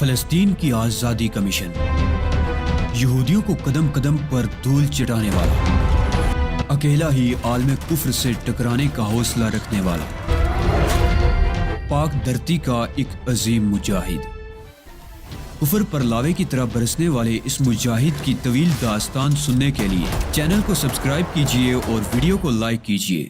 فلسطین کی آزادی کا مشن، یہودیوں کو قدم قدم پر دھول چٹانے والا، اکیلا ہی عالم کفر سے ٹکرانے کا حوصلہ رکھنے والا، پاک دھرتی کا ایک عظیم مجاہد، کفر پر لاوے کی طرح برسنے والے اس مجاہد کی طویل داستان سننے کے لیے چینل کو سبسکرائب کیجئے اور ویڈیو کو لائک کیجئے۔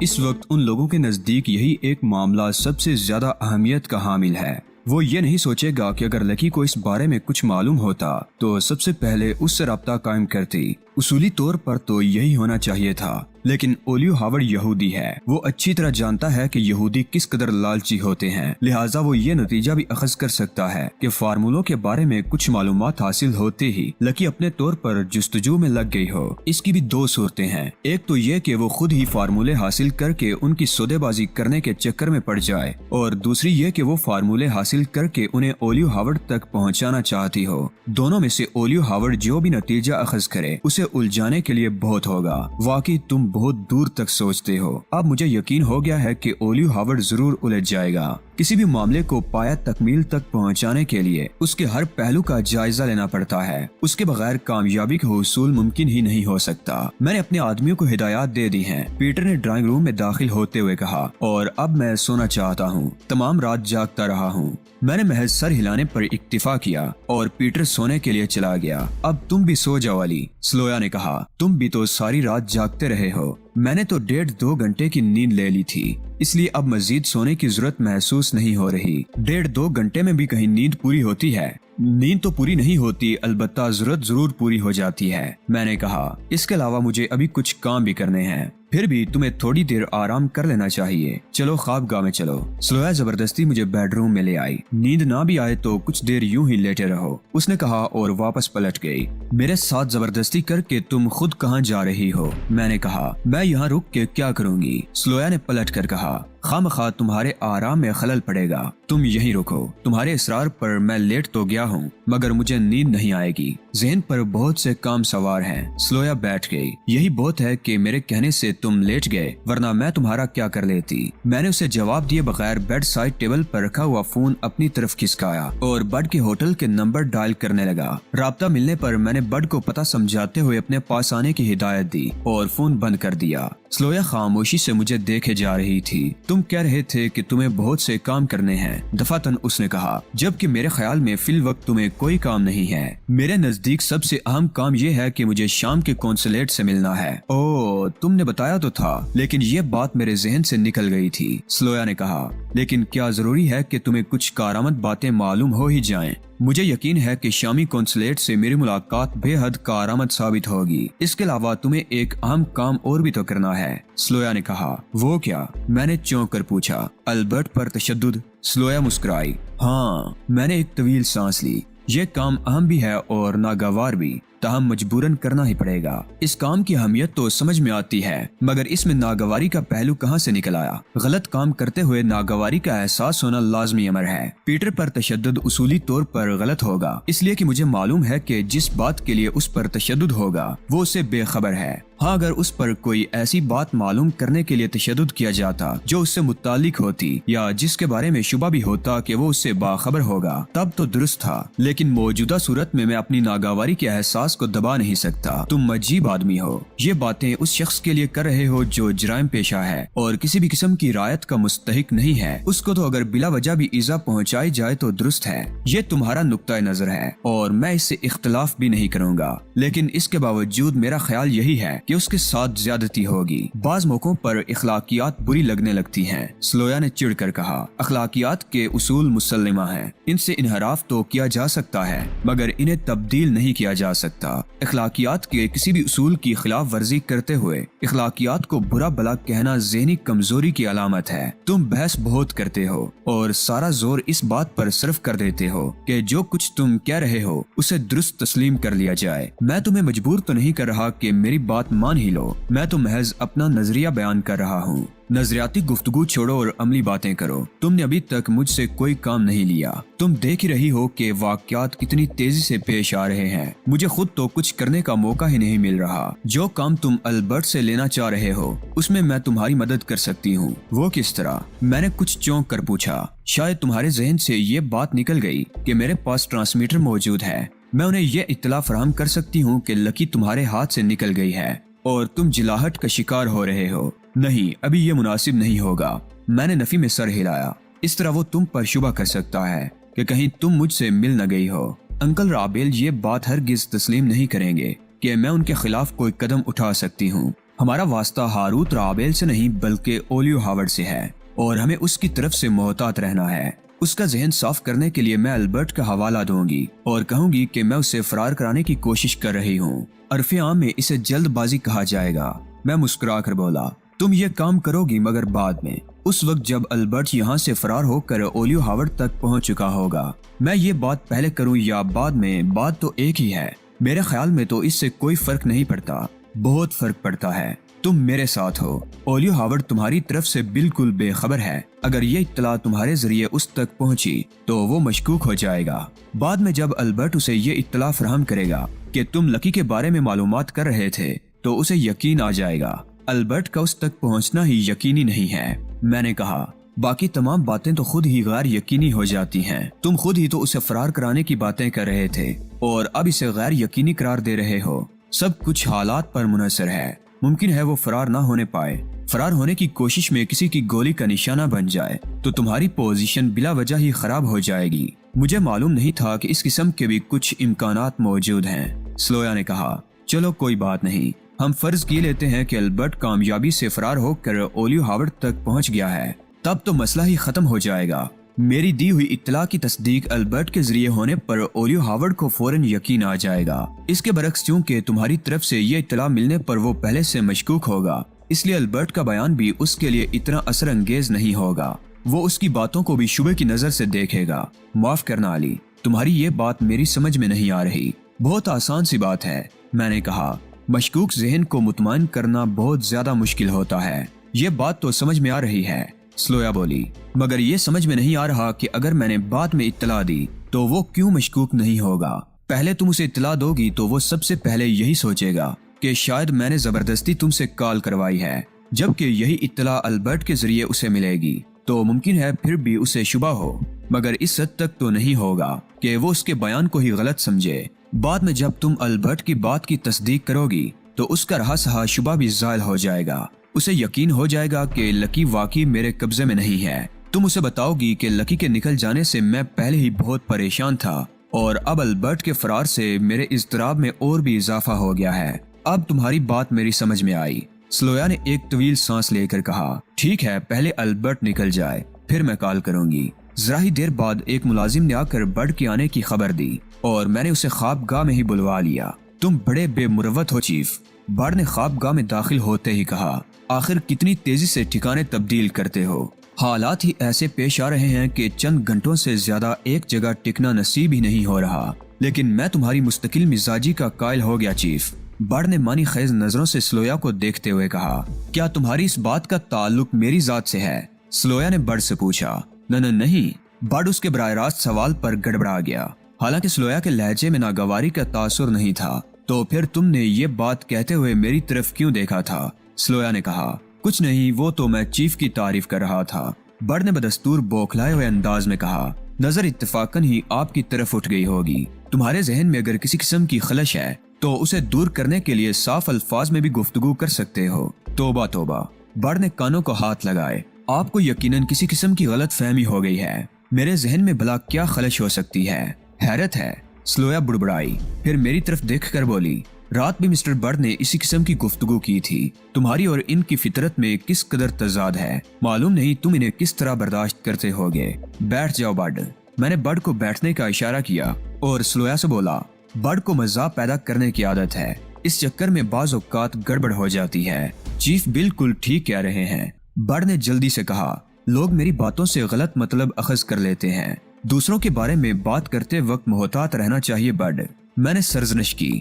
اس وقت ان لوگوں کے نزدیک یہی ایک معاملہ سب سے زیادہ اہمیت کا حامل ہے۔ وہ یہ نہیں سوچے گا کہ اگر لکی کو اس بارے میں کچھ معلوم ہوتا تو سب سے پہلے اس سے رابطہ قائم کرتی۔ اصولی طور پر تو یہی ہونا چاہیے تھا، لیکن اولیو ہاورڈ یہودی ہے۔ وہ اچھی طرح جانتا ہے کہ یہودی کس قدر لالچی ہوتے ہیں، لہٰذا وہ یہ نتیجہ بھی اخذ کر سکتا ہے کہ فارمولوں کے بارے میں کچھ معلومات حاصل ہوتے ہی لکی اپنے طور پر جستجو میں لگ گئی ہو۔ اس کی بھی دو صورتیں ہیں، ایک تو یہ کہ وہ خود ہی فارمولے حاصل کر کے ان کی سودے بازی کرنے کے چکر میں پڑ جائے، اور دوسری یہ کہ وہ فارمولے حاصل کر کے انہیں اولیو ہاورڈ تک پہنچانا چاہتی ہو۔ دونوں میں سے اولیو ہاورڈ جو بھی نتیجہ اخذ کرے اسے الجھانے کے لیے بہت ہوگا۔ واقعی تم بہت دور تک سوچتے ہو۔ اب مجھے یقین ہو گیا ہے کہ اولیو ہاورڈ ضرور الجھ جائے گا۔ کسی بھی معاملے کو پایہ تکمیل تک پہنچانے کے لیے اس کے ہر پہلو کا جائزہ لینا پڑتا ہے۔ اس کے بغیر کامیابی کا حصول ممکن ہی نہیں ہو سکتا۔ میں نے اپنے آدمیوں کو ہدایات دے دی ہیں، پیٹر نے ڈرائنگ روم میں داخل ہوتے ہوئے کہا، اور اب میں سونا چاہتا ہوں۔ تمام رات جاگتا رہا ہوں۔ میں نے محض سر ہلانے پر اکتفا کیا اور پیٹر سونے کے لیے چلا گیا۔ اب تم بھی سو جاؤ علی، سلویا نے کہا۔ تم بھی تو ساری رات جاگتے رہے ہو۔ میں نے تو 1.5-2 گھنٹے کی نیند لے لی تھی، اس لیے اب مزید سونے کی ضرورت محسوس نہیں ہو رہی۔ 1.5-2 گھنٹے میں بھی کہیں نیند پوری ہوتی ہے؟ نیند تو پوری نہیں ہوتی، البتہ ضرورت ضرور پوری ہو جاتی ہے، میں نے کہا۔ اس کے علاوہ مجھے ابھی کچھ کام بھی کرنے ہیں، پھر بھی تمہیں تھوڑی دیر آرام کر لینا چاہیے۔ چلو خواب گاہ میں چلو۔ سلویا زبردستی مجھے بیڈ روم میں لے آئی۔ نیند نہ بھی آئے تو کچھ دیر یوں ہی لیٹے رہو، اس نے کہا اور واپس پلٹ گئی۔ میرے ساتھ زبردستی کر کے تم خود کہاں جا رہی ہو؟ میں نے کہا۔ میں یہاں رک کے کیا کروں گی؟ سلویا نے پلٹ کر کہا۔ خواہ تمہارے آرام میں خلل پڑے گا، تم یہیں رکو۔ تمہارے اصرار پر میں لیٹ تو گیا ہوں، مگر مجھے نیند نہیں آئے گی۔ ذہن پر بہت سے کام سوار ہیں۔ سلویا بیٹھ گئی۔ یہی بہت ہے کہ میرے کہنے سے تم لیٹ گئے، ورنہ میں تمہارا کیا کر لیتی؟ میں نے اسے جواب دیے بغیر بیڈ سائڈ ٹیبل پر رکھا ہوا فون اپنی طرف کھسکایا اور بڈ کے ہوٹل کے نمبر ڈائل کرنے لگا۔ رابطہ ملنے پر میں نے بڈ کو پتہ سمجھاتے ہوئے اپنے پاس آنے کی ہدایت دی اور فون بند کر دیا۔ سلویا خاموشی سے مجھے دیکھے جا رہی تھی۔ تم کہہ رہے تھے کہ تمہیں بہت سے کام کرنے ہیں، دفعتاً اس نے کہا، جبکہ میرے خیال میں فی الوقت تمہیں کوئی کام نہیں ہے۔ میرے نزدیک سب سے اہم کام یہ ہے کہ مجھے شام کے کونسلیٹ سے ملنا ہے۔ اوہ، تم نے بتایا تو تھا، لیکن یہ بات میرے ذہن سے نکل گئی تھی، سلویا نے کہا۔ لیکن کیا ضروری ہے کہ تمہیں کچھ کارآمد باتیں معلوم ہو ہی جائیں؟ مجھے یقین ہے کہ شامی کونسلیٹ سے میری ملاقات بے حد کارآمد ثابت ہوگی۔ اس کے علاوہ تمہیں ایک اہم کام اور بھی تو کرنا ہے، سلویا نے کہا۔ وہ کیا؟ میں نے چونک کر پوچھا۔ البرٹ پر تشدد؟ سلویا مسکرائی۔ ہاں، میں نے ایک طویل سانس لی۔ یہ کام اہم بھی ہے اور ناگوار بھی، تاہم مجبوراً کرنا ہی پڑے گا۔ اس کام کی اہمیت تو سمجھ میں آتی ہے، مگر اس میں ناگواری کا پہلو کہاں سے نکل آیا؟ غلط کام کرتے ہوئے ناگواری کا احساس ہونا لازمی امر ہے۔ پیٹر پر تشدد اصولی طور پر غلط ہوگا، اس لیے کہ مجھے معلوم ہے کہ جس بات کے لیے اس پر تشدد ہوگا وہ اسے بے خبر ہے۔ ہاں، اگر اس پر کوئی ایسی بات معلوم کرنے کے لیے تشدد کیا جاتا جو اس سے متعلق ہوتی یا جس کے بارے میں شبہ بھی ہوتا کہ وہ اس سے باخبر ہوگا، تب تو درست تھا، لیکن موجودہ صورت میں اپنی ناگواری کے احساس کو دبا نہیں سکتا۔ تم عجیب آدمی ہو۔ یہ باتیں اس شخص کے لیے کر رہے ہو جو جرائم پیشہ ہے اور کسی بھی قسم کی رعایت کا مستحق نہیں ہے۔ اس کو تو اگر بلا وجہ بھی ایذا پہنچائی جائے تو درست ہے۔ یہ تمہارا نقطہ نظر ہے اور میں اس سے اختلاف بھی نہیں کروں گا، لیکن اس کے باوجود میرا خیال یہی ہے کہ اس کے ساتھ زیادتی ہوگی۔ بعض موقعوں پر اخلاقیات بری لگنے لگتی ہیں، سلویا نے چڑ کر کہا۔ اخلاقیات کے اصول مسلمہ ہیں، ان سے انحراف تو کیا جا سکتا ہے مگر انہیں تبدیل نہیں کیا جا سکتا۔ اخلاقیات کے کسی بھی اصول کی خلاف ورزی کرتے ہوئے اخلاقیات کو برا بلا کہنا ذہنی کمزوری کی علامت ہے۔ تم بحث بہت کرتے ہو اور سارا زور اس بات پر صرف کر دیتے ہو کہ جو کچھ تم کہہ رہے ہو اسے درست تسلیم کر لیا جائے۔ میں تمہیں مجبور تو نہیں کر رہا کہ میری بات مان ہی لو میں تو محض اپنا نظریہ بیان کر رہا ہوں۔ نظریاتی گفتگو چھوڑو اور عملی باتیں کرو۔ تم نے ابھی تک مجھ سے کوئی کام نہیں لیا۔ تم دیکھ ہی رہی ہو کہ واقعات کتنی تیزی سے پیش آ رہے ہیں۔ مجھے خود تو کچھ کرنے کا موقع ہی نہیں مل رہا۔ جو کام تم البرٹ سے لینا چاہ رہے ہو اس میں تمہاری مدد کر سکتی ہوں۔ وہ کس طرح؟ میں نے کچھ چونک کر پوچھا۔ شاید تمہارے ذہن سے یہ بات نکل گئی کہ میرے پاس ٹرانسمیٹر موجود ہے۔ میں انہیں یہ اطلاع فراہم کر سکتی ہوں کہ لکی تمہارے ہاتھ سے نکل گئی ہے اور تم جلاہٹ کا شکار ہو رہے ہو۔ نہیں، ابھی یہ مناسب نہیں ہوگا۔ میں نے نفی میں سر ہلایا۔ اس طرح وہ تم پر شبہ کر سکتا ہے کہ کہیں تم مجھ سے مل نہ گئی ہو۔ انکل رابیل یہ بات ہرگز تسلیم نہیں کریں گے کہ میں ان کے خلاف کوئی قدم اٹھا سکتی ہوں۔ ہمارا واسطہ ہاروت رابیل سے نہیں بلکہ اولیو ہاورڈ سے ہے اور ہمیں اس کی طرف سے محتاط رہنا ہے۔ اس کا ذہن صاف کرنے کے لیے میں البرٹ کا حوالہ دوں گی اور کہوں گی کہ میں اسے فرار کرانے کی کوشش کر رہی ہوں۔ عرف عام میں اسے جلد بازی کہا جائے گا۔ میں مسکرا کر بولا، تم یہ کام کرو گی مگر بعد میں، اس وقت جب البرٹ یہاں سے فرار ہو کر اولیو ہاورڈ تک پہنچ چکا ہوگا۔ میں یہ بات پہلے کروں یا بعد میں، بات تو ایک ہی ہے۔ میرے خیال میں تو اس سے کوئی فرق نہیں پڑتا۔ بہت فرق پڑتا ہے۔ تم میرے ساتھ ہو۔ اولیو ہاورڈ تمہاری طرف سے بالکل بے خبر ہے۔ اگر یہ اطلاع تمہارے ذریعے اس تک پہنچی تو وہ مشکوک ہو جائے گا۔ بعد میں جب البرٹ اسے یہ اطلاع فراہم کرے گا کہ تم لکی کے بارے میں معلومات کر رہے تھے تو اسے یقین آ جائے گا۔ البرٹ کا اس تک پہنچنا ہی یقینی نہیں ہے۔ میں نے کہا، باقی تمام باتیں تو خود ہی غیر یقینی ہو جاتی ہیں۔ تم خود ہی تو اسے فرار کرانے کی باتیں کر رہے تھے اور اب اسے غیر یقینی قرار دے رہے ہو۔ سب کچھ حالات پر منحصر ہے۔ ممکن ہے وہ فرار نہ ہونے پائے۔ فرار ہونے کی کوشش میں کسی کی گولی کا نشانہ بن جائے تو تمہاری پوزیشن بلا وجہ ہی خراب ہو جائے گی۔ مجھے معلوم نہیں تھا کہ اس قسم کے بھی کچھ امکانات موجود ہیں۔ سلویا نے کہا، چلو کوئی بات نہیں، ہم فرض کیے لیتے ہیں کہ البرٹ کامیابی سے فرار ہو کر اولیو ہاورڈ تک پہنچ گیا ہے، تب تو مسئلہ ہی ختم ہو جائے گا۔ میری دی ہوئی اطلاع کی تصدیق البرٹ کے ذریعے ہونے پر اولیو ہاورڈ کو فوراً یقین آ جائے گا۔ اس کے برعکس چونکہ تمہاری طرف سے یہ اطلاع ملنے پر وہ پہلے سے مشکوک ہوگا، اس لیے البرٹ کا بیان بھی اس کے لیے اتنا اثر انگیز نہیں ہوگا۔ وہ اس کی باتوں کو بھی شبہ کی نظر سے دیکھے گا۔ معاف کرنا علی، تمہاری یہ بات میری سمجھ میں نہیں آ رہی۔ بہت آسان سی بات ہے، میں نے کہا۔ مشکوک ذہن کو مطمئن کرنا بہت زیادہ مشکل ہوتا ہے۔ یہ بات تو سمجھ میں آ رہی ہے، سلویا بولی، مگر یہ سمجھ میں نہیں آ رہا کہ اگر میں نے بعد میں اطلاع دی تو وہ کیوں مشکوک نہیں ہوگا۔ پہلے تم اسے اطلاع دو گی تو وہ سب سے پہلے یہی سوچے گا کہ شاید میں نے زبردستی تم سے کال کروائی ہے، جبکہ یہی اطلاع البرٹ کے ذریعے اسے ملے گی تو ممکن ہے پھر بھی اسے شبہ ہو، مگر اس حد تک تو نہیں ہوگا کہ وہ اس کے بیان کو ہی غلط سمجھے۔ بعد میں جب تم البرٹ کی بات کی تصدیق کرو گی تو اس کا رہا سہا شبہ بھی زائل ہو جائے گا۔ اسے یقین ہو جائے گا کہ لکی واقعی میرے قبضے میں نہیں ہے۔ تم اسے بتاؤ گی کہ لکی کے نکل جانے سے میں پہلے ہی بہت پریشان تھا اور اب البرٹ کے فرار سے میرے اضطراب میں اور بھی اضافہ ہو گیا ہے۔ اب تمہاری بات میری سمجھ میں آئی۔ سلویا نے ایک طویل سانس لے کر کہا، ٹھیک ہے، پہلے البرٹ نکل جائے پھر میں کال کروں گی۔ ذرا ہی دیر بعد ایک ملازم نے آ کر برٹ کے آنے کی خبر دی اور میں نے اسے خواب گاہ میں ہی بلوا لیا۔ تم بڑے بے مروت ہو چیف، برٹ نے خواب گاہ میں داخل ہوتے ہی کہا۔ آخر کتنی تیزی سے ٹھکانے تبدیل کرتے ہو۔ حالات ہی ایسے پیش آ رہے ہیں کہ چند گھنٹوں سے زیادہ ایک جگہ ٹکنا نصیب ہی نہیں ہو رہا، لیکن میں تمہاری مستقل مزاجی کا قائل ہو گیا چیف۔ برٹ نے مانی خیز نظروں سے سلویا کو دیکھتے ہوئے کہا، کیا تمہاری اس بات کا تعلق میری ذات سے ہے؟ سلویا نے برٹ سے پوچھا۔ نہیں۔ برٹ اس کے براہ راست سوال پر گڑبڑا گیا۔ حالانکہ سلویا کے لہجے میں ناگواری کا تاثر نہیں تھا۔ تو پھر تم نے یہ بات کہتے ہوئے میری طرف کیوں دیکھا تھا؟ سلویا نے کہا، کچھ نہیں، وہ تو میں چیف کی تعریف کر رہا تھا۔ برٹ نے بدستور بوکھلائے ہوئے انداز میں کہا، نظر اتفاقاً ہی آپ کی طرف اٹھ گئی ہوگی۔ تمہارے ذہن میں اگر کسی قسم کی خلش ہے تو اسے دور کرنے کے لیے صاف الفاظ میں بھی گفتگو کر سکتے ہو۔ توبہ توبہ۔ برٹ نے کانوں کو ہاتھ لگائے۔ آپ کو یقیناً کسی قسم کی غلط فہمی ہو گئی ہے۔ میرے ذہن میں بھلا کیا خلش ہو سکتی ہے؟ حیرت ہے۔ سلویا بڑبڑائی، پھر میری طرف دیکھ کر بولی، رات بھی مسٹر برٹ نے اسی قسم کی گفتگو کی تھی۔ تمہاری اور ان کی فطرت میں کس قدر تضاد ہے، معلوم نہیں تم انہیں کس طرح برداشت کرتے ہوگے۔ بیٹھ جاؤ برٹ۔ میں نے برٹ کو بیٹھنے کا اشارہ کیا اور سلویا سے بولا، برٹ کو مزاح پیدا کرنے کی عادت ہے، اس چکر میں بعض اوقات گڑبڑ ہو جاتی ہے۔ چیف بالکل ٹھیک کہہ رہے ہیں، برٹ نے جلدی سے کہا۔ لوگ میری باتوں سے غلط مطلب اخذ کر لیتے ہیں۔ دوسروں کے بارے میں بات کرتے وقت محتاط رہنا چاہیے برٹ۔ میں نے سرزنش کی۔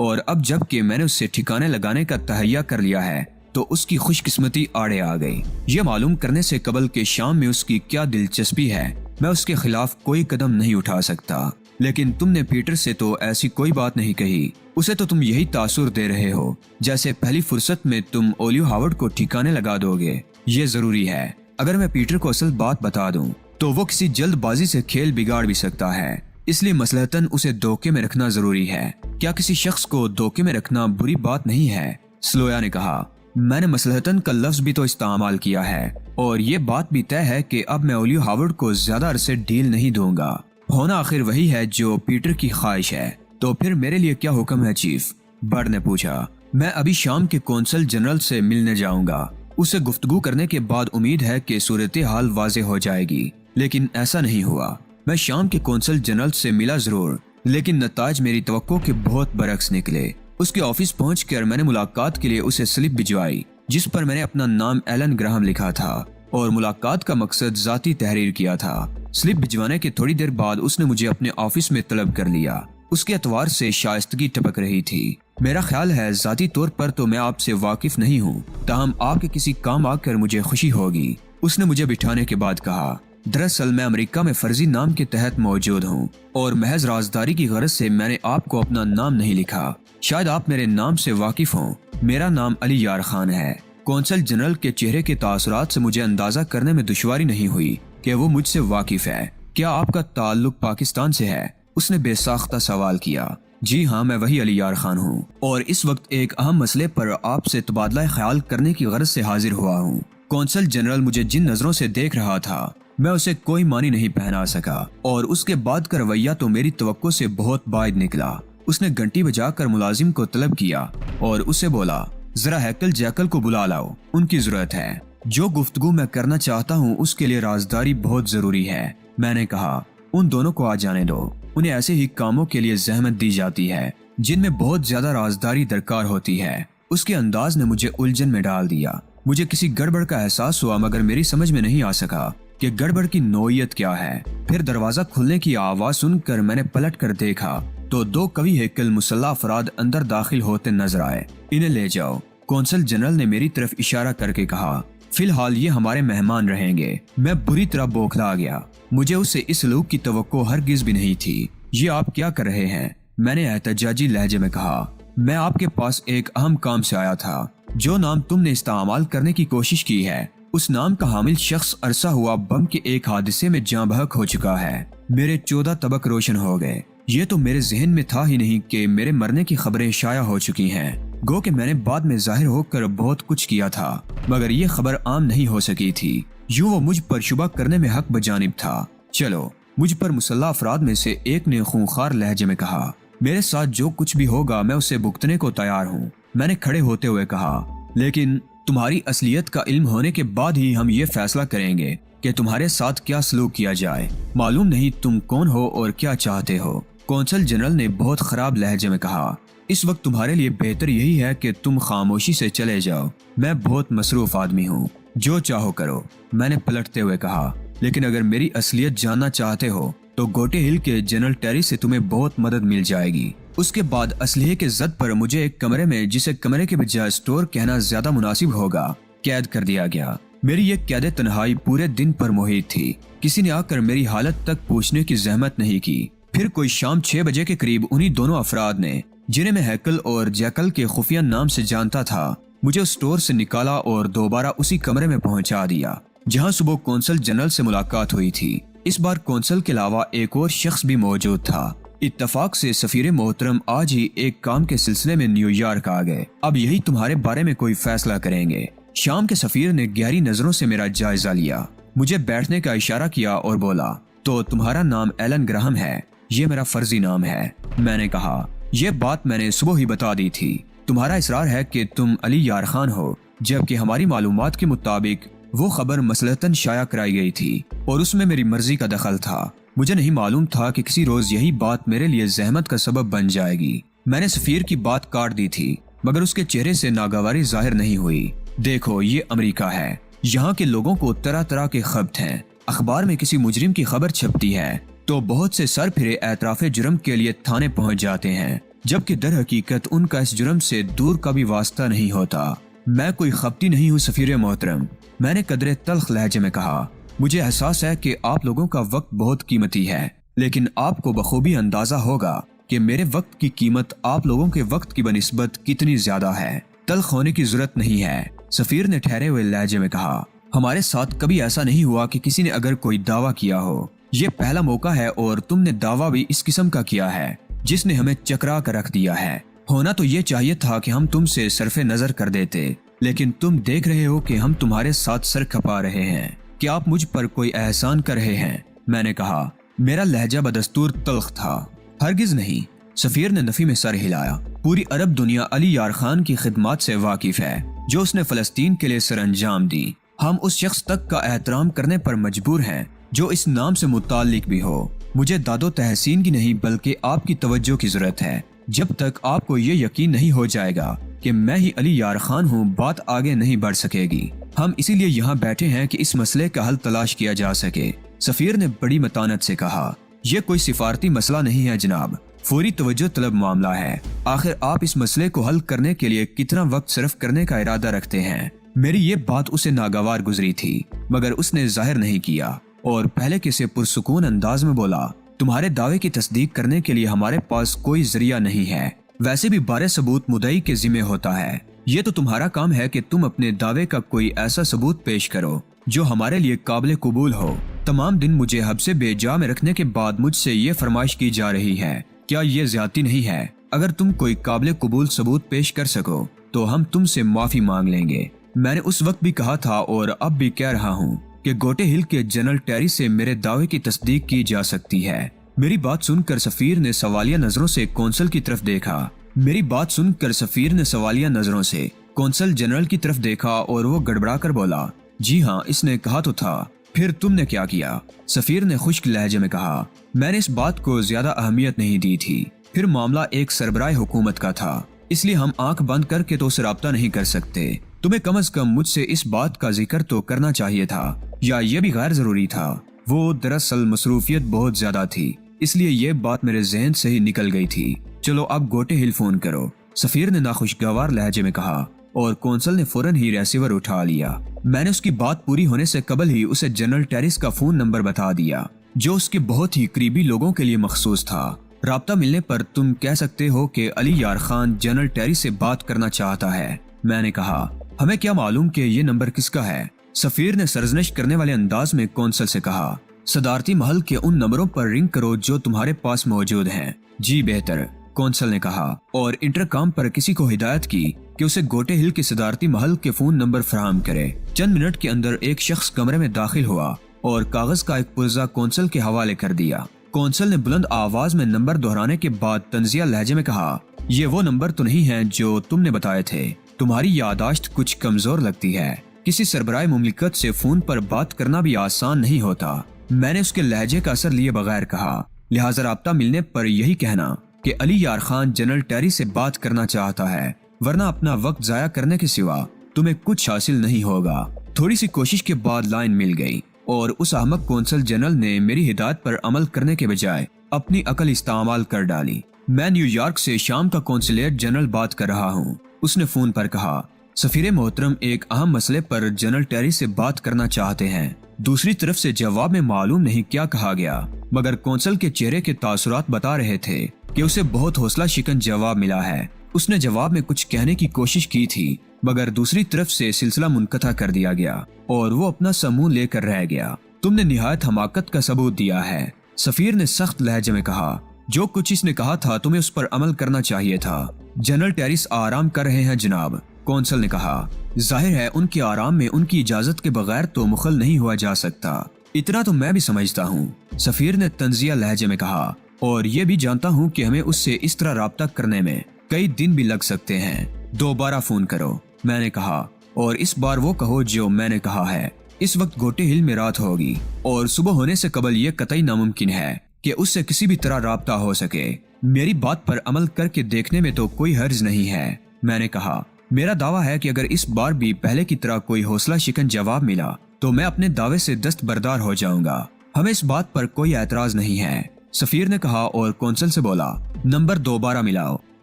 اور اب جب کہ میں نے اسے ٹھکانے لگانے کا تہیا کر لیا ہے تو اس کی خوش قسمتی آڑے آ گئی۔ یہ معلوم کرنے سے قبل کہ شام میں اس کی کیا دلچسپی ہے میں اس کے خلاف کوئی قدم نہیں اٹھا سکتا، لیکن تم نے پیٹر سے تو ایسی کوئی بات نہیں کہی۔ اسے تو تم یہی تاثر دے رہے ہو جیسے پہلی فرصت میں تم اولیو ہاورڈ کو ٹھکانے لگا دو گے۔ یہ ضروری ہے، اگر میں پیٹر کو اصل بات بتا دوں تو وہ کسی جلد بازی سے کھیل بگاڑ بھی سکتا ہے، اس لیے مصلحتاً اسے دھوکے میں رکھنا ضروری ہے۔ کیا کسی شخص کو دھوکے میں رکھنا بری بات نہیں ہے؟ سلویا نے کہا، میں نے مصلحتاً کا لفظ بھی تو استعمال کیا ہے اور یہ بات بھی طے ہے کہ اب میں اولیو ہاورڈ کو زیادہ عرصے ڈیل نہیں دوں گا۔ ہونا آخر وہی ہے جو پیٹر کی خواہش ہے، تو پھر میرے لیے کیا حکم ہے چیف؟ برڈ نے پوچھا۔ میں ابھی شام کے کونسل جنرل سے ملنے جاؤں گا، اسے گفتگو کرنے کے بعد امید ہے کہ صورتحال واضح ہو جائے گی، لیکن ایسا نہیں ہوا۔ میں شام کے کونسل جنرل سے ملا ضرور، لیکن نتائج میری توقع کے بہت برعکس نکلے۔ اس کے آفس پہنچ کر میں نے ملاقات کے لیے اسے سلپ بھجوائی جس پر میں نے اپنا نام ایلن گراہم لکھا تھا اور ملاقات کا مقصد ذاتی تحریر کیا تھا۔ سلپ بھجوانے کے تھوڑی دیر بعد اس نے مجھے اپنے آفس میں طلب کر لیا۔ اس کے اعتبار سے شائستگی ٹپک رہی تھی۔ میرا خیال ہے ذاتی طور پر تو میں آپ سے واقف نہیں ہوں، تاہم آپ کے کسی کام آ کر مجھے خوشی ہوگی۔ اس نے مجھے بٹھانے کے بعد کہا، دراصل میں امریکہ میں فرضی نام کے تحت موجود ہوں اور محض رازداری کی غرض سے میں نے آپ کو اپنا نام نہیں لکھا۔ شاید آپ میرے نام سے واقف ہوں، میرا نام علی یار خان ہے۔ کونسل جنرل کے چہرے کے تاثرات سے مجھے اندازہ کرنے میں دشواری نہیں ہوئی کہ وہ مجھ سے واقف ہے۔ کیا آپ کا تعلق پاکستان سے ہے؟ اس نے بے ساختہ سوال کیا۔ جی ہاں، میں وہی علی یار خان ہوں اور اس وقت ایک اہم مسئلے پر آپ سے تبادلہ خیال کرنے کی غرض سے حاضر ہوا ہوں۔ کونسل جنرل مجھے جن نظروں سے دیکھ رہا تھا میں اسے کوئی معنی نہیں پہنا سکا اور اس کے بعد کا رویہ تو میری توقع سے بہت بعید نکلا۔ اس نے گھنٹی بجا کر ملازم کو طلب کیا اور اسے بولا، ذرا ہیکل جیکل کو بلا لاؤ، ان کی ضرورت ہے۔ جو گفتگو میں کرنا چاہتا ہوں اس کے لیے رازداری بہت ضروری ہے۔ میں نے کہا، ان دونوں کو آ جانے دو، انہیں ایسے ہی کاموں کے لیے زحمت دی جاتی ہے جن میں بہت زیادہ رازداری درکار ہوتی ہے۔ اس کے انداز نے مجھے الجھن میں ڈال دیا۔ مجھے کسی گڑبڑ کا احساس ہوا مگر میری سمجھ میں نہیں آ سکا کہ گڑبڑ کی نوعیت کیا ہے۔ پھر دروازہ کھلنے کی آواز سن کر میں نے پلٹ کر دیکھا تو دو قوی ہیکل مسلح افراد اندر داخل ہوتے نظر آئے۔ انہیں لے جاؤ، کونسل جنرل نے میری طرف اشارہ کر کے کہا۔ فی الحال یہ ہمارے مہمان رہیں گے۔ میں بری طرح بوکھلا گیا، مجھے اس سے اس سلوک کی توقع ہرگز بھی نہیں تھی۔ یہ آپ کیا کر رہے ہیں؟ میں نے احتجاجی لہجے میں کہا، میں آپ کے پاس ایک اہم کام سے آیا تھا۔ جو نام تم نے استعمال کرنے کی کوشش کی ہے اس نام کا حامل شخص عرصہ ہوا بم کے ایک حادثے میں جاں بحق ہو چکا ہے۔ میرے 14 طبق روشن ہو گئے۔ یہ تو میرے ذہن میں تھا ہی نہیں کہ میرے مرنے کی خبریں شائع ہو چکی ہیں۔ گو کہ میں نے بعد میں ظاہر ہو کر بہت کچھ کیا تھا مگر یہ خبر عام نہیں ہو سکی تھی۔ یوں وہ مجھ پر شبہ کرنے میں حق بجانب تھا۔ چلو، مجھ پر مسلح افراد میں سے ایک نے خونخوار لہجے میں کہا، میرے ساتھ جو کچھ بھی ہوگا میں اسے بھگتنے کو تیار ہوں۔ میں نے کھڑے ہوتے ہوئے کہا، لیکن تمہاری اصلیت کا علم ہونے کے بعد ہی ہم یہ فیصلہ کریں گے کہ تمہارے ساتھ کیا سلوک کیا جائے۔ معلوم نہیں تم کون ہو اور کیا چاہتے ہو۔ کونسل جنرل نے بہت خراب لہجے میں کہا، اس وقت تمہارے لیے بہتر یہی ہے کہ تم خاموشی سے چلے جاؤ۔ میں بہت مصروف آدمی ہوں، جو چاہو کرو۔ میں نے پلٹتے ہوئے کہا، لیکن اگر میری اصلیت جاننا چاہتے ہو تو گوٹے ہل کے جنرل ٹیری سے تمہیں بہت مدد مل جائے گی۔ اس کے بعد اسلحے کے زد پر مجھے ایک کمرے میں، جسے کمرے کے بجائے اسٹور کہنا زیادہ مناسب ہوگا، قید کر دیا گیا۔ میری یہ قید تنہائی پورے دن پر محیط تھی۔ کسی نے آ کر میری حالت تک پوچھنے کی زحمت نہیں کی۔ پھر کوئی شام 6 بجے کے قریب انہی دونوں افراد نے، جنہیں میں ہیکل اور جیکل کے خفیہ نام سے جانتا تھا، مجھے اسٹور سے نکالا اور دوبارہ اسی کمرے میں پہنچا دیا جہاں صبح کونسل جنرل سے ملاقات ہوئی تھی۔ اس بار کونسل کے علاوہ ایک اور شخص بھی موجود تھا۔ اتفاق سے سفیر محترم آج ہی ایک کام کے سلسلے میں نیو یارک آ گئے۔ اب یہی تمہارے بارے میں کوئی فیصلہ کریں گے۔ شام کے سفیر نے گہری نظروں سے میرا جائزہ لیا، مجھے بیٹھنے کا اشارہ کیا اور بولا، تو تمہارا نام ایلن گراہم ہے؟ یہ میرا فرضی نام ہے۔ میں نے کہا، یہ بات میں نے صبح ہی بتا دی تھی۔ تمہارا اصرار ہے کہ تم علی یار خان ہو، جبکہ ہماری معلومات کے مطابق وہ خبر مصلحتاً شائع کرائی گئی تھی اور اس میں میری مرضی کا دخل تھا۔ مجھے نہیں معلوم تھا کہ کسی روز یہی بات میرے لیے زحمت کا سبب بن جائے گی۔ میں نے سفیر کی بات کاٹ دی تھی مگر اس کے چہرے سے ناگواری ظاہر نہیں ہوئی۔ دیکھو، یہ امریکہ ہے، یہاں کے لوگوں کو طرح طرح کے خبط ہیں۔ اخبار میں کسی مجرم کی خبر چھپتی ہے تو بہت سے سر پھرے اعتراف جرم کے لیے تھانے پہنچ جاتے ہیں۔ جبکہ در حقیقت ان کا اس جرم سے دور کا بھی واسطہ نہیں ہوتا۔ میں کوئی خپتی نہیں ہوں سفیر محترم، میں نے قدرے تلخ لہجے میں کہا۔ مجھے احساس ہے کہ آپ لوگوں کا وقت بہت قیمتی ہے، لیکن آپ کو بخوبی اندازہ ہوگا کہ میرے وقت کی قیمت آپ لوگوں کے وقت کی بنسبت کتنی زیادہ ہے۔ تلخ ہونے کی ضرورت نہیں ہے، سفیر نے ٹھہرے ہوئے لہجے میں کہا۔ ہمارے ساتھ کبھی ایسا نہیں ہوا کہ کسی نے اگر کوئی دعویٰ کیا ہو۔ یہ پہلا موقع ہے اور تم نے دعویٰ بھی اس قسم کا کیا ہے جس نے ہمیں چکرا کر رکھ دیا ہے۔ ہونا تو یہ چاہیے تھا کہ ہم تم سے صرف نظر کر دیتے، لیکن تم دیکھ رہے ہو کہ ہم تمہارے ساتھ سر کھپا رہے ہیں۔ کیا آپ مجھ پر کوئی احسان کر رہے ہیں؟ میں نے کہا۔ میرا لہجہ بدستور تلخ تھا۔ ہرگز نہیں، سفیر نے نفی میں سر ہلایا۔ پوری عرب دنیا علی یار خان کی خدمات سے واقف ہے جو اس نے فلسطین کے لیے سر انجام دی۔ ہم اس شخص تک کا احترام کرنے پر مجبور ہیں جو اس نام سے متعلق بھی ہو۔ مجھے داد و تحسین کی نہیں بلکہ آپ کی توجہ کی ضرورت ہے۔ جب تک آپ کو یہ یقین نہیں ہو جائے گا کہ میں ہی علی یار خان ہوں، بات آگے نہیں بڑھ سکے گی۔ ہم اسی لیے یہاں بیٹھے ہیں کہ اس مسئلے کا حل تلاش کیا جا سکے، سفیر نے بڑی متانت سے کہا۔ یہ کوئی سفارتی مسئلہ نہیں ہے جناب، فوری توجہ طلب معاملہ ہے۔ آخر آپ اس مسئلے کو حل کرنے کے لیے کتنا وقت صرف کرنے کا ارادہ رکھتے ہیں؟ میری یہ بات اسے ناگوار گزری تھی، مگر اس نے ظاہر نہیں کیا اور پہلے کے سے پرسکون انداز میں بولا، تمہارے دعوے کی تصدیق کرنے کے لیے ہمارے پاس کوئی ذریعہ نہیں ہے۔ ویسے بھی بارے ثبوت مدعی کے ذمہ ہوتا ہے۔ یہ تو تمہارا کام ہے کہ تم اپنے دعوے کا کوئی ایسا ثبوت پیش کرو جو ہمارے لیے قابل قبول ہو۔ تمام دن مجھے حبس بے جا میں رکھنے کے بعد مجھ سے یہ فرمائش کی جا رہی ہے، کیا یہ زیادتی نہیں ہے؟ اگر تم کوئی قابل قبول ثبوت پیش کر سکو تو ہم تم سے معافی مانگ لیں گے۔ میں نے اس وقت بھی کہا تھا اور اب بھی کہہ رہا ہوں کہ گوٹے ہل کے جنرل ٹیری سے میرے دعوے کی تصدیق کی جا سکتی ہے۔ میری بات سن کر سفیر نے سوالیہ نظروں سے کونسل کی طرف دیکھا۔ میری بات سن کر سفیر نے سوالیہ نظروں سے کونسل جنرل کی طرف دیکھا اور وہ گڑبڑا کر بولا، جی ہاں، اس نے کہا تو تھا۔ پھر تم نے کیا کیا؟ سفیر نے خشک لہجے میں کہا۔ میں نے اس بات کو زیادہ اہمیت نہیں دی تھی۔ پھر معاملہ ایک سربراہ حکومت کا تھا، اس لیے ہم آنکھ بند کر کے تو اسے رابطہ نہیں کر سکتے۔ تمہیں کم از کم مجھ سے اس بات کا ذکر تو کرنا چاہیے تھا، یا یہ بھی غیر ضروری تھا؟ وہ دراصل مصروفیت بہت زیادہ تھی، اس لیے یہ بات میرے ذہن سے ہی نکل گئی تھی۔ چلو اب گوٹے ہل فون کرو، سفیر نے ناخوشگوار لہجے میں کہا، اور کونسل نے فوراً ہی ریسیور اٹھا لیا۔ میں نے اس کی بات پوری ہونے سے قبل ہی اسے جنرل ٹیرس کا فون نمبر بتا دیا جو اس کے بہت ہی قریبی لوگوں کے لیے مخصوص تھا۔ رابطہ ملنے پر تم کہہ سکتے ہو کہ علی یار خان جنرل ٹیری سے بات کرنا چاہتا ہے۔ میں نے کہا، ہمیں کیا معلوم کہ یہ نمبر کس کا ہے؟ سفیر نے سرزنش کرنے والے انداز میں کونسل سے کہا، صدارتی محل کے ان نمبروں پر رنگ کرو جو تمہارے پاس موجود ہیں۔ جی بہتر، کونسل نے کہا، اور انٹرکام پر کسی کو ہدایت کی کہ اسے گوٹے ہل کے صدارتی محل کے فون نمبر فراہم کرے۔ چند منٹ کے اندر ایک شخص کمرے میں داخل ہوا اور کاغذ کا ایک پرزہ کونسل کے حوالے کر دیا۔ کونسل نے بلند آواز میں نمبر دہرانے کے بعد طنزیہ لہجے میں کہا، یہ وہ نمبر تو نہیں ہیں جو تم نے بتائے تھے، تمہاری یادداشت کچھ کمزور لگتی ہے۔ کسی سربراہ مملکت سے فون پر بات کرنا بھی آسان نہیں ہوتا۔ میں نے اس کے لہجے کا اثر لیے بغیر کہا، لہٰذا رابطہ ملنے پر یہی کہنا کہ علی یار خان جنرل ٹیری سے بات کرنا چاہتا ہے، ورنہ اپنا وقت ضائع کرنے کے سوا تمہیں کچھ حاصل نہیں ہوگا۔ تھوڑی سی کوشش کے بعد لائن مل گئی اور اس احمق کونسل جنرل نے میری ہدایت پر عمل کرنے کے بجائے اپنی عقل استعمال کر ڈالی۔ میں نیو یارک سے شام کا کونسلیٹ جنرل بات کر رہا ہوں، اس نے فون پر کہا۔ سفیر محترم ایک اہم مسئلے پر جنرل ٹیری سے بات کرنا چاہتے ہیں۔ دوسری طرف سے جواب میں معلوم نہیں کیا کہا گیا، مگر کونسل کے چہرے کے تاثرات بتا رہے تھے کہ اسے بہت حوصلہ شکن جواب ملا ہے۔ اس نے جواب میں کچھ کہنے کی کوشش کی تھی، مگر دوسری طرف سے سلسلہ منقطع کر دیا گیا اور وہ اپنا منہ لے کر رہ گیا۔ تم نے نہایت حماقت کا ثبوت دیا ہے، سفیر نے سخت لہجے میں کہا۔ جو کچھ اس نے کہا تھا تمہیں اس پر عمل کرنا چاہیے تھا۔ جنرل ٹیرس آرام کر رہے ہیں جناب، کونسل نے کہا۔ ظاہر ہے ان کے آرام میں ان کی اجازت کے بغیر تو مخل نہیں ہوا جا سکتا۔ اتنا تو میں بھی سمجھتا ہوں، سفیر نے طنزیہ لہجے میں کہا، اور یہ بھی جانتا ہوں کہ ہمیں اس سے اس طرح رابطہ کرنے میں کئی دن بھی لگ سکتے ہیں۔ دوبارہ فون کرو، میں نے کہا، اور اس بار وہ کہو جو میں نے کہا ہے۔ اس وقت گوٹے ہل میں رات ہوگی اور صبح ہونے سے قبل یہ قطعی ناممکن ہے کہ اس سے کسی بھی طرح رابطہ ہو سکے۔ میری بات پر عمل کر کے دیکھنے میں تو کوئی حرج نہیں ہے، میں نے کہا۔ میرا دعویٰ ہے کہ اگر اس بار بھی پہلے کی طرح کوئی حوصلہ شکن جواب ملا تو میں اپنے دعوے سے دستبردار ہو جاؤں گا۔ ہمیں اس بات پر کوئی اعتراض نہیں ہے، سفیر نے کہا اور کونسل سے بولا، نمبر دوبارہ ملاؤ۔